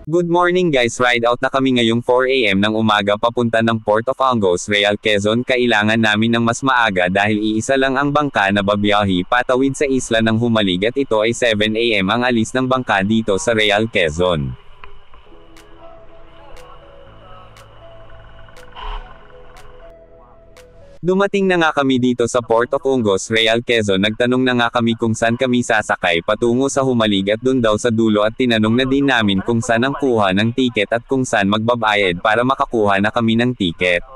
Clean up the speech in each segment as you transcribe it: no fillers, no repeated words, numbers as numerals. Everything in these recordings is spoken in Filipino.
Good morning guys, ride out na kami ngayong 4 AM ng umaga papunta ng Port of Angus, Real Quezon. Kailangan namin ng mas maaga dahil iisa lang ang bangka na babiyahe patawid sa isla ng Humalig at ito ay 7 AM ang alis ng bangka dito sa Real Quezon. Dumating na nga kami dito sa Port of Angus, Real Quezon. Nagtanong na nga kami kung saan kami sasakay patungo sa Humalig at dun daw sa dulo at tinanong na din namin kung saan ang kuha ng tiket at kung saan magbabayad para makakuha na kami ng tiket.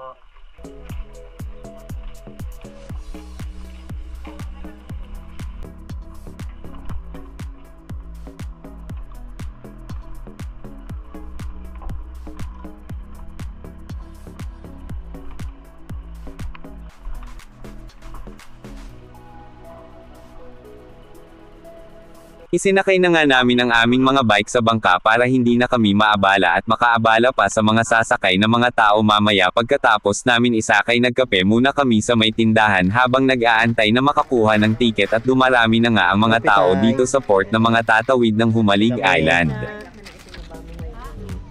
Isinakay na nga namin ang aming mga bike sa bangka para hindi na kami maabala at makaabala pa sa mga sasakay na mga tao mamaya. Pagkatapos namin isakay, nagkape muna kami sa may tindahan habang nag-aantay na makakuha ng tiket at dumarami na nga ang mga tao dito sa port na mga tatawid ng Humalig Island.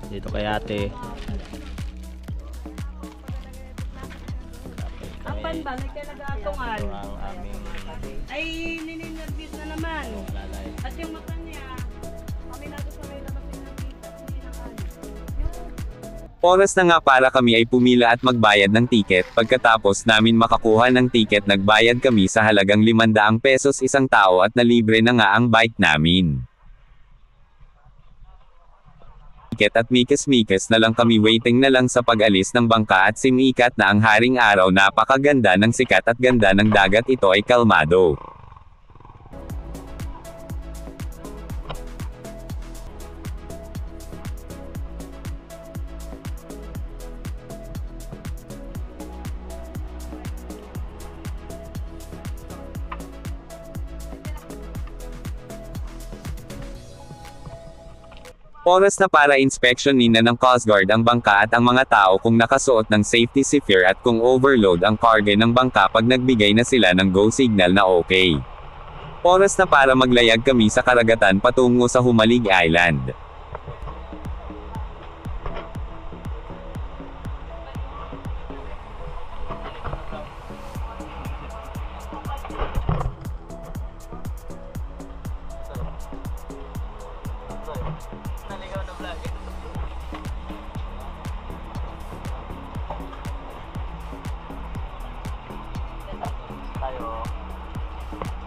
Dito kay ate. Apan ba? Nagkalagatungan. Ang aming Ay, nininnervous na naman. lalay. At yung mata niya, kami nato sa may labas ng nakita. Hindi nakalit. Oras na nga para kami ay pumila at magbayad ng tiket. Pagkatapos namin makakuha ng tiket, nagbayad kami sa halagang 500 pesos isang tao at nalibre na nga ang bike namin. At mikes-mikes na lang kami, waiting na lang sa pag-alis ng bangka at simikat na ang haring araw. Napakaganda ng sikat at ganda ng dagat, ito ay kalmado. Oras na para inspeksyonin na ng Coast Guard ang bangka at ang mga tao kung nakasuot ng safety seatbelt at kung overload ang cargo ng bangka. Pag nagbigay na sila ng go signal na okay. Oras na para maglayag kami sa karagatan patungo sa Humalig Island.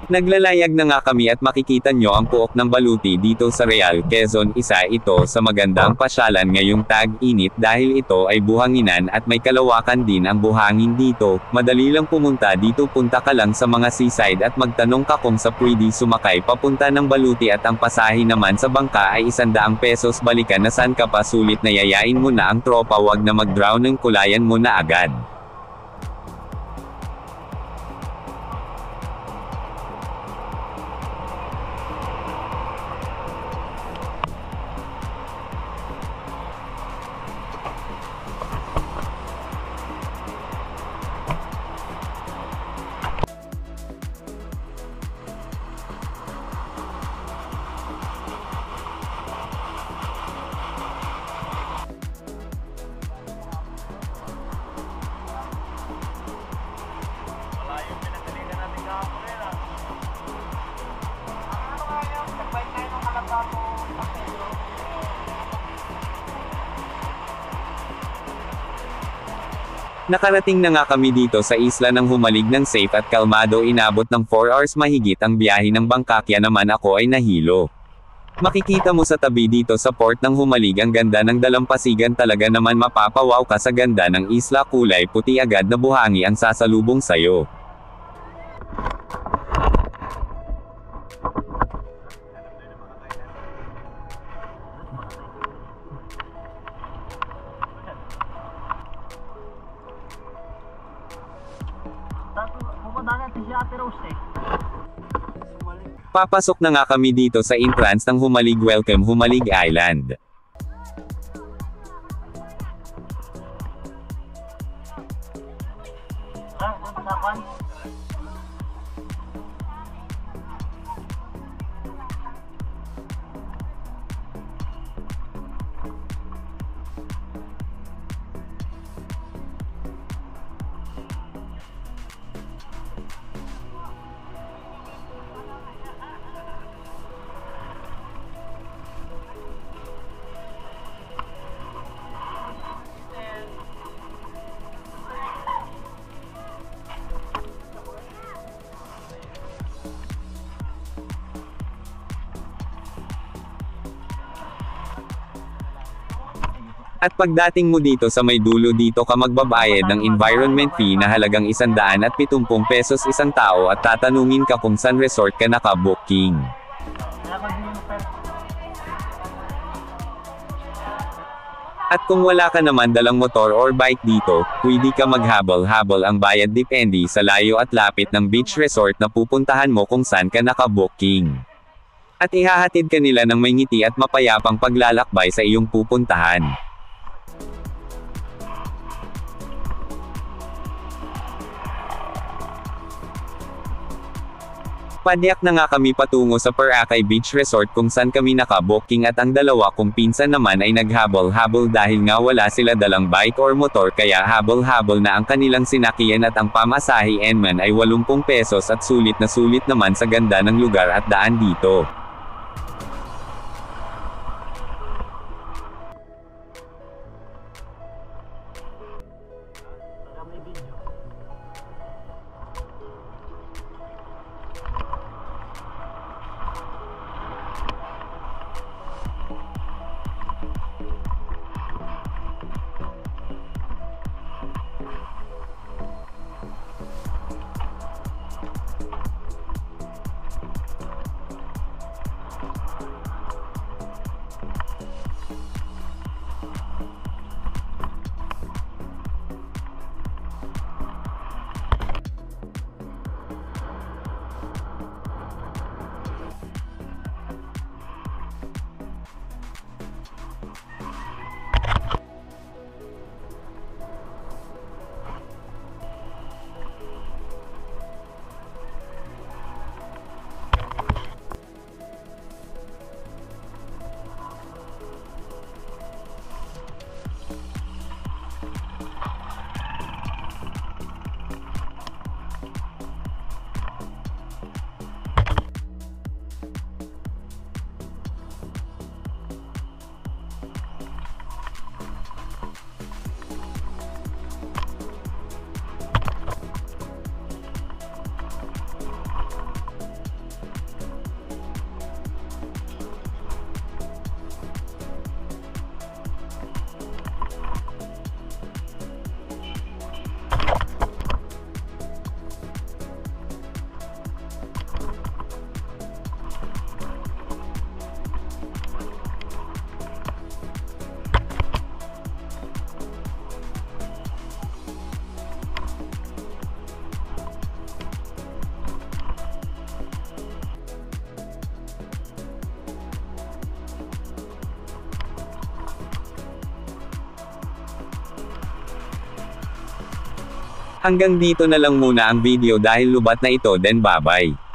Naglalayag na nga kami at makikita nyo ang puok ng baluti dito sa Real Quezon. Isa ito sa magandang pasyalan ngayong tag-init dahil ito ay buhanginan at may kalawakan din ang buhangin dito. Madali lang pumunta dito, punta ka lang sa mga seaside at magtanong ka kung sa pwede sumakay papunta ng baluti at ang pasahe naman sa bangka ay 100 pesos. Balikan na saan ka pa, sulit na yayain mo na ang tropa, wag na mag-drown ng kulayan mo na agad. Nakarating na nga kami dito sa isla ng Humalig ng safe at kalmado. Inabot ng 4 hours mahigit ang biyahe ng bangka, kaya naman ako ay nahilo. Makikita mo sa tabi dito sa port ng Humalig ang ganda ng dalampasigan, talaga naman mapapawaw ka sa ganda ng isla. Kulay puti agad na buhangi ang sasalubong sayo. Papasok na nga kami dito sa entrance ng Humalig. Welcome Humalig Island. At pagdating mo dito sa may dulo dito ka magbabayad ng environment fee na halagang 170 pesos isang tao at tatanungin ka kung saan resort ka naka-booking. At kung wala ka naman dalang motor or bike dito, pwede ka maghabol-habol ang bayad depende sa layo at lapit ng beach resort na pupuntahan mo kung saan ka naka-booking. At ihahatid ka nila ng may ngiti at mapayapang paglalakbay sa iyong pupuntahan. Padyak na nga kami patungo sa Boracay Beach Resort kung saan kami naka-booking at ang dalawa kong pinsan naman ay naghabol-habol dahil nga wala sila dalang bike or motor kaya habol-habol na ang kanilang sinakyan at ang pamasahe man ay 80 pesos at sulit naman sa ganda ng lugar at daan dito. Hanggang dito na lang muna ang video dahil lubat na ito then bye-bye.